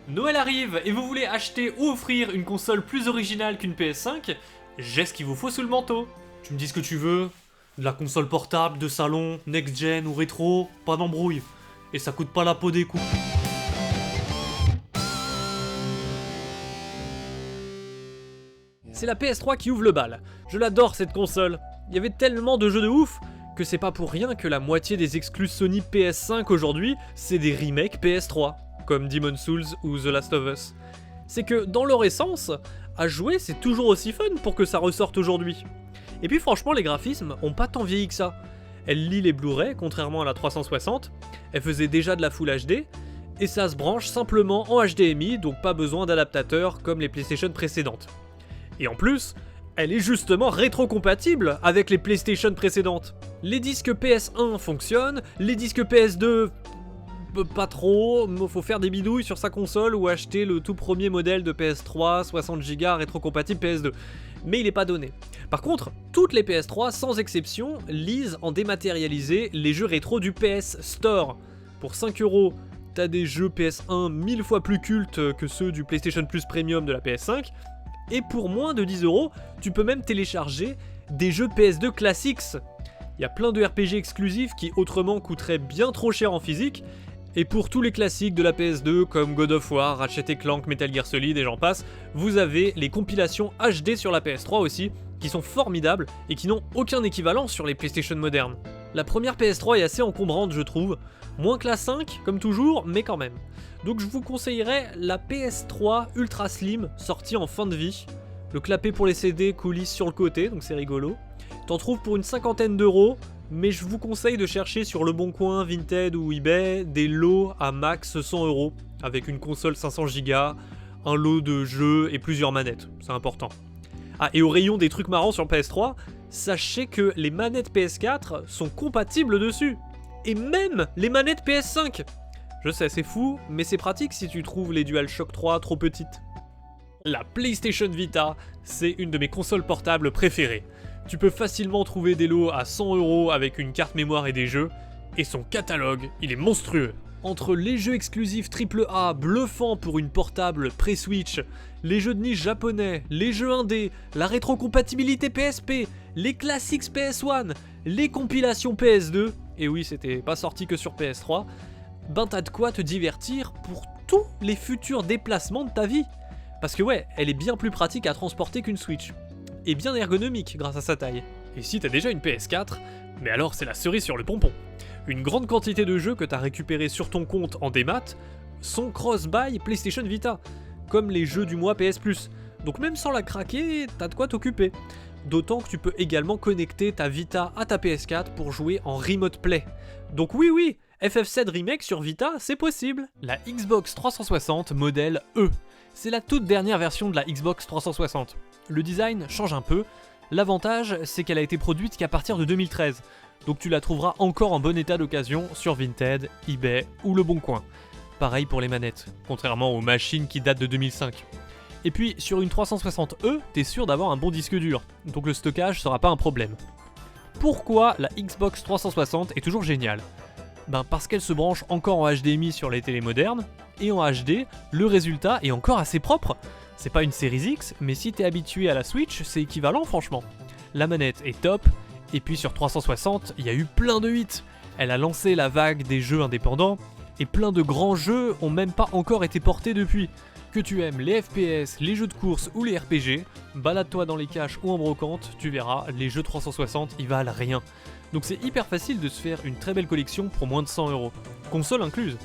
Noël arrive et vous voulez acheter ou offrir une console plus originale qu'une PS5 ? J'ai ce qu'il vous faut sous le manteau. Tu me dis ce que tu veux, de la console portable, de salon, next-gen ou rétro, pas d'embrouille. Et ça coûte pas la peau des coups. C'est la PS3 qui ouvre le bal. Je l'adore cette console. Il y avait tellement de jeux de ouf que c'est pas pour rien que la moitié des exclus Sony PS5 aujourd'hui, c'est des remakes PS3, comme Demon's Souls ou The Last of Us. C'est que dans leur essence, à jouer c'est toujours aussi fun pour que ça ressorte aujourd'hui. Et puis franchement les graphismes ont pas tant vieilli que ça. Elle lit les Blu-ray, contrairement à la 360, elle faisait déjà de la Full HD, et ça se branche simplement en HDMI, donc pas besoin d'adaptateur comme les PlayStation précédentes. Et en plus, elle est justement rétro-compatible avec les PlayStation précédentes. Les disques PS1 fonctionnent, les disques PS2... pas trop, faut faire des bidouilles sur sa console ou acheter le tout premier modèle de PS3 60Go rétro-compatible PS2. Mais il est pas donné. Par contre, toutes les PS3 sans exception lisent en dématérialisé les jeux rétro du PS Store. Pour 5€, t'as des jeux PS1 1000 fois plus cultes que ceux du PlayStation Plus Premium de la PS5. Et pour moins de 10€, tu peux même télécharger des jeux PS2 classiques. Il y a plein de RPG exclusifs qui autrement coûteraient bien trop cher en physique. Et pour tous les classiques de la PS2 comme God of War, Ratchet & Clank, Metal Gear Solid et j'en passe, vous avez les compilations HD sur la PS3 aussi, qui sont formidables et qui n'ont aucun équivalent sur les PlayStation modernes. La première PS3 est assez encombrante je trouve, moins que la 5 comme toujours, mais quand même. Donc je vous conseillerais la PS3 Ultra Slim, sortie en fin de vie. Le clapet pour les CD coulisse sur le côté, donc c'est rigolo. T'en trouves pour une cinquantaine d'euros, mais je vous conseille de chercher sur Le Bon Coin, Vinted ou eBay des lots à max 100€, avec une console 500Go, un lot de jeux et plusieurs manettes, c'est important. Ah, et au rayon des trucs marrants sur PS3, sachez que les manettes PS4 sont compatibles dessus, et même les manettes PS5. Je sais, c'est fou, mais c'est pratique si tu trouves les DualShock 3 trop petites. La PlayStation Vita, c'est une de mes consoles portables préférées. Tu peux facilement trouver des lots à 100€ avec une carte mémoire et des jeux, et son catalogue, il est monstrueux. Entre les jeux exclusifs AAA bluffants pour une portable pré-Switch, les jeux de niche japonais, les jeux indés, la rétrocompatibilité PSP, les classiques PS1, les compilations PS2, et oui c'était pas sorti que sur PS3, ben t'as de quoi te divertir pour tous les futurs déplacements de ta vie. Parce que ouais, elle est bien plus pratique à transporter qu'une Switch. Et bien ergonomique grâce à sa taille. Et si t'as déjà une PS4, mais alors c'est la cerise sur le pompon. Une grande quantité de jeux que t'as récupérés sur ton compte en démat sont cross-buy PlayStation Vita, comme les jeux du mois PS Plus. Donc même sans la craquer, t'as de quoi t'occuper. D'autant que tu peux également connecter ta Vita à ta PS4 pour jouer en Remote Play. Donc oui, FF7 Remake sur Vita, c'est possible. La Xbox 360 modèle E. C'est la toute dernière version de la Xbox 360. Le design change un peu. L'avantage, c'est qu'elle a été produite qu'à partir de 2013. Donc tu la trouveras encore en bon état d'occasion sur Vinted, eBay ou Le Bon Coin. Pareil pour les manettes, contrairement aux machines qui datent de 2005. Et puis sur une 360E, t'es sûr d'avoir un bon disque dur, donc le stockage sera pas un problème. Pourquoi la Xbox 360 est toujours géniale ? Ben parce qu'elle se branche encore en HDMI sur les télés modernes, et en HD, le résultat est encore assez propre. C'est pas une Series X, mais si t'es habitué à la Switch, c'est équivalent franchement. La manette est top, et puis sur 360, il y a eu plein de hits. Elle a lancé la vague des jeux indépendants, et plein de grands jeux ont même pas encore été portés depuis. Que tu aimes les FPS, les jeux de course ou les RPG, balade-toi dans les caches ou en brocante, tu verras, les jeux 360 ils valent rien. Donc c'est hyper facile de se faire une très belle collection pour moins de 100€, console incluse.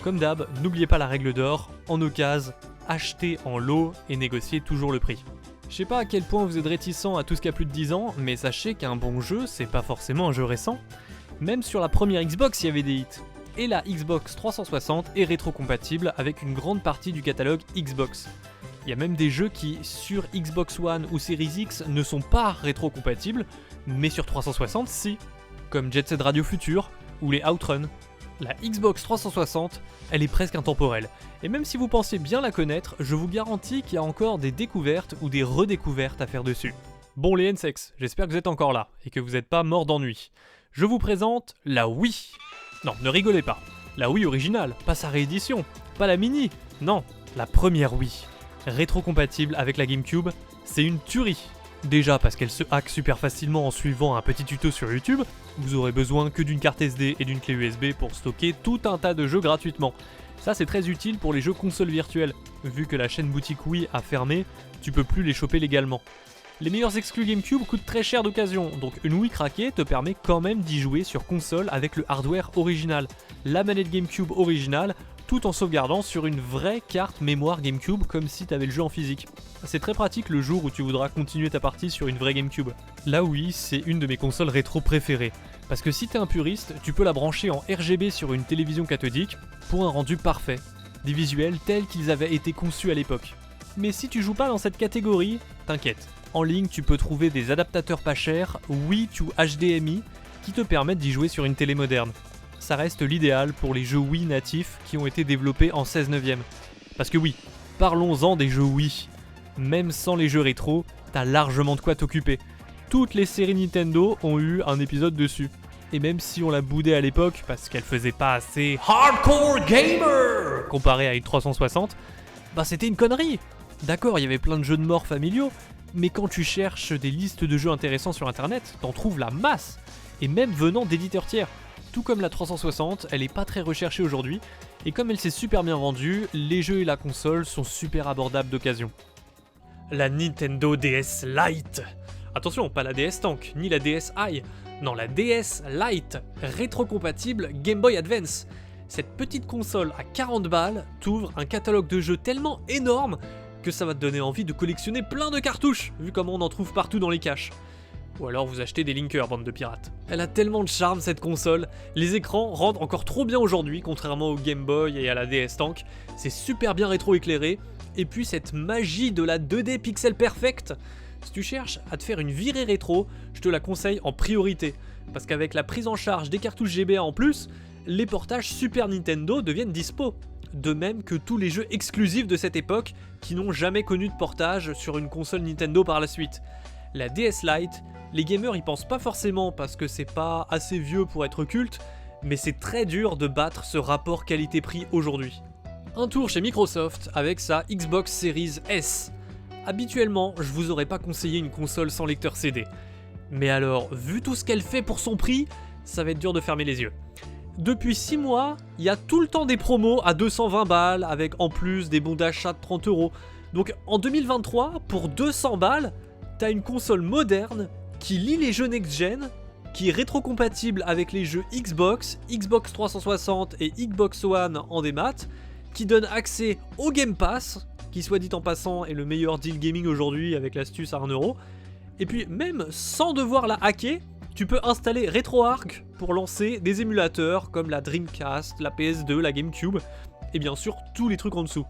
Comme d'hab, n'oubliez pas la règle d'or, en occasion, achetez en lot et négociez toujours le prix. Je sais pas à quel point vous êtes réticent à tout ce qui a plus de 10 ans, mais sachez qu'un bon jeu, c'est pas forcément un jeu récent. Même sur la première Xbox, il y avait des hits. Et la Xbox 360 est rétrocompatible avec une grande partie du catalogue Xbox. Il y a même des jeux qui, sur Xbox One ou Series X, ne sont pas rétrocompatibles, mais sur 360, si. Comme Jet Set Radio Future ou les Outrun. La Xbox 360, elle est presque intemporelle. Et même si vous pensez bien la connaître, je vous garantis qu'il y a encore des découvertes ou des redécouvertes à faire dessus. Bon les N-Sex, j'espère que vous êtes encore là et que vous n'êtes pas morts d'ennui. Je vous présente la Wii. Non, ne rigolez pas. La Wii originale, pas sa réédition, pas la mini. Non, La première Wii, rétrocompatible avec la GameCube, c'est une tuerie. Déjà parce qu'elle se hack super facilement en suivant un petit tuto sur YouTube, vous aurez besoin que d'une carte SD et d'une clé USB pour stocker tout un tas de jeux gratuitement. Ça c'est très utile pour les jeux consoles virtuelles, vu que la chaîne boutique Wii a fermé, tu peux plus les choper légalement. Les meilleurs exclus GameCube coûtent très cher d'occasion, donc une Wii craquée te permet quand même d'y jouer sur console avec le hardware original, la manette GameCube originale, tout en sauvegardant sur une vraie carte mémoire GameCube comme si tu avais le jeu en physique. C'est très pratique le jour où tu voudras continuer ta partie sur une vraie GameCube. La Wii, c'est une de mes consoles rétro préférées, parce que si t'es un puriste, tu peux la brancher en RGB sur une télévision cathodique pour un rendu parfait, des visuels tels qu'ils avaient été conçus à l'époque. Mais si tu joues pas dans cette catégorie, t'inquiète. En ligne, tu peux trouver des adaptateurs pas chers, Wii to HDMI, qui te permettent d'y jouer sur une télé moderne. Ça reste l'idéal pour les jeux Wii natifs qui ont été développés en 16/9. Parce que oui, parlons-en des jeux Wii. Même sans les jeux rétro, t'as largement de quoi t'occuper. Toutes les séries Nintendo ont eu un épisode dessus. Et même si on la boudait à l'époque parce qu'elle faisait pas assez hardcore gamer comparé à une 360, bah c'était une connerie. D'accord, il y avait plein de jeux de mort familiaux, mais quand tu cherches des listes de jeux intéressants sur internet, t'en trouves la masse, et même venant d'éditeurs tiers. Tout comme la 360, elle est pas très recherchée aujourd'hui, et comme elle s'est super bien vendue, les jeux et la console sont super abordables d'occasion. La Nintendo DS Lite. Attention, pas la DS Tank, ni la DSi, non la DS Lite, rétrocompatible Game Boy Advance. Cette petite console à 40 balles t'ouvre un catalogue de jeux tellement énorme que ça va te donner envie de collectionner plein de cartouches, vu comment on en trouve partout dans les caches. Ou alors vous achetez des linkers, bande de pirates. Elle a tellement de charme cette console, les écrans rendent encore trop bien aujourd'hui, contrairement au Game Boy et à la DS Tank, c'est super bien rétro-éclairé, et puis cette magie de la 2D pixel perfect. Si tu cherches à te faire une virée rétro, je te la conseille en priorité, parce qu'avec la prise en charge des cartouches GBA en plus, les portages Super Nintendo deviennent dispo. De même que tous les jeux exclusifs de cette époque qui n'ont jamais connu de portage sur une console Nintendo par la suite. La DS Lite, les gamers y pensent pas forcément parce que c'est pas assez vieux pour être culte, mais c'est très dur de battre ce rapport qualité-prix aujourd'hui. Un tour chez Microsoft avec sa Xbox Series S. Habituellement, je vous aurais pas conseillé une console sans lecteur CD. Mais alors, vu tout ce qu'elle fait pour son prix, ça va être dur de fermer les yeux. Depuis 6 mois, il y a tout le temps des promos à 220 balles avec en plus des bons d'achat de 30 €. Donc en 2023, pour 200 balles, t'as une console moderne qui lit les jeux next-gen, qui est rétrocompatible avec les jeux Xbox, Xbox 360 et Xbox One en démat, qui donne accès au Game Pass, qui soit dit en passant est le meilleur deal gaming aujourd'hui avec l'astuce à 1 €. Et puis même sans devoir la hacker, tu peux installer RetroArch pour lancer des émulateurs comme la Dreamcast, la PS2, la GameCube, et bien sûr tous les trucs en dessous.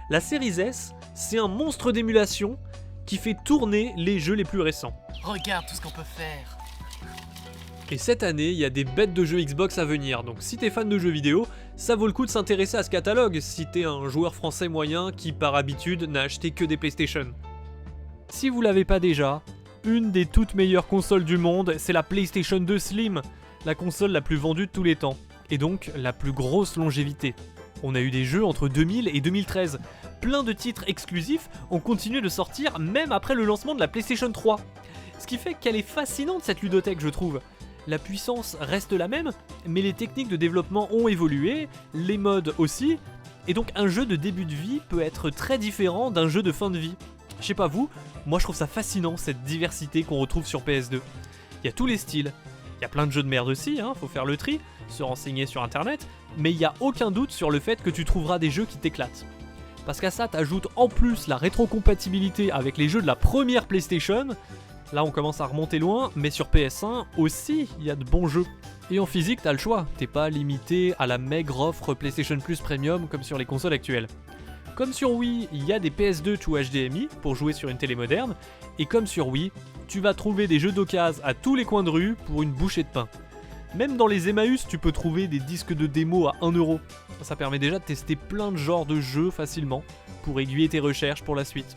La Series S, c'est un monstre d'émulation qui fait tourner les jeux les plus récents. Regarde tout ce qu'on peut faire. Et cette année, il y a des bêtes de jeux Xbox à venir, donc si t'es fan de jeux vidéo, ça vaut le coup de s'intéresser à ce catalogue si t'es un joueur français moyen qui par habitude n'a acheté que des PlayStation. Si vous l'avez pas déjà, une des toutes meilleures consoles du monde, c'est la PlayStation 2 Slim, la console la plus vendue de tous les temps, et donc la plus grosse longévité. On a eu des jeux entre 2000 et 2013, plein de titres exclusifs ont continué de sortir même après le lancement de la PlayStation 3. Ce qui fait qu'elle est fascinante cette ludothèque, je trouve. La puissance reste la même, mais les techniques de développement ont évolué, les modes aussi, et donc un jeu de début de vie peut être très différent d'un jeu de fin de vie. Je sais pas vous, moi je trouve ça fascinant cette diversité qu'on retrouve sur PS2. Il y a tous les styles, il y a plein de jeux de merde aussi, faut faire le tri, se renseigner sur internet, mais il n'y a aucun doute sur le fait que tu trouveras des jeux qui t'éclatent. Parce qu'à ça t'ajoutes en plus la rétrocompatibilité avec les jeux de la première PlayStation. Là on commence à remonter loin, mais sur PS1 aussi il y a de bons jeux. Et en physique t'as le choix, t'es pas limité à la maigre offre PlayStation Plus Premium comme sur les consoles actuelles. Comme sur Wii, il y a des PS2 to HDMI pour jouer sur une télé moderne, et comme sur Wii, tu vas trouver des jeux d'occasion à tous les coins de rue pour une bouchée de pain. Même dans les Emmaüs, tu peux trouver des disques de démo à 1 €. Ça permet déjà de tester plein de genres de jeux facilement, pour aiguiller tes recherches pour la suite.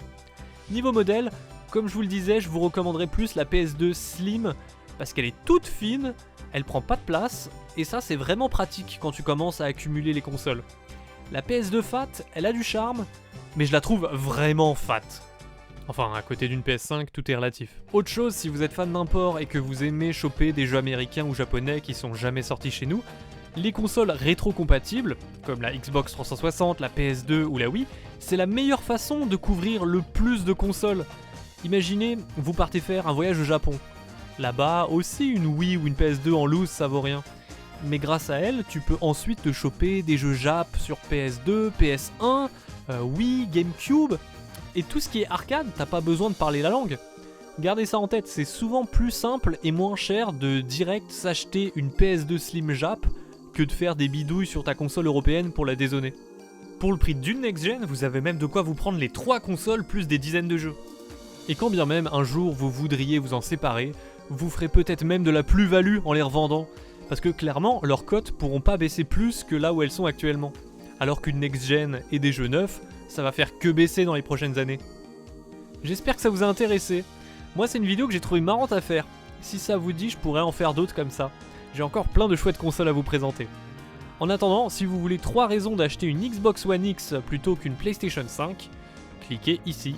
Niveau modèle, comme je vous le disais, je vous recommanderais plus la PS2 Slim, parce qu'elle est toute fine, elle prend pas de place, et ça c'est vraiment pratique quand tu commences à accumuler les consoles. La PS2 Fat, elle a du charme, mais je la trouve vraiment fat. Enfin, à côté d'une PS5, tout est relatif. Autre chose, si vous êtes fan d'import et que vous aimez choper des jeux américains ou japonais qui sont jamais sortis chez nous, les consoles rétro-compatibles, comme la Xbox 360, la PS2 ou la Wii, c'est la meilleure façon de couvrir le plus de consoles. Imaginez, vous partez faire un voyage au Japon. Là-bas, aussi une Wii ou une PS2 en loose, ça vaut rien. Mais grâce à elle, tu peux ensuite te choper des jeux Jap sur PS2, PS1, Wii, GameCube. Et tout ce qui est arcade, t'as pas besoin de parler la langue. Gardez ça en tête, c'est souvent plus simple et moins cher de direct s'acheter une PS2 Slim Jap que de faire des bidouilles sur ta console européenne pour la dézoner. Pour le prix d'une next-gen, vous avez même de quoi vous prendre les 3 consoles plus des dizaines de jeux. Et quand bien même un jour vous voudriez vous en séparer, vous ferez peut-être même de la plus-value en les revendant, parce que clairement leurs cotes pourront pas baisser plus que là où elles sont actuellement. Alors qu'une next-gen et des jeux neufs, ça va faire que baisser dans les prochaines années. J'espère que ça vous a intéressé. Moi c'est une vidéo que j'ai trouvé marrante à faire. Si ça vous dit, je pourrais en faire d'autres comme ça. J'ai encore plein de chouettes consoles à vous présenter. En attendant, si vous voulez 3 raisons d'acheter une Xbox One X plutôt qu'une PlayStation 5, cliquez ici.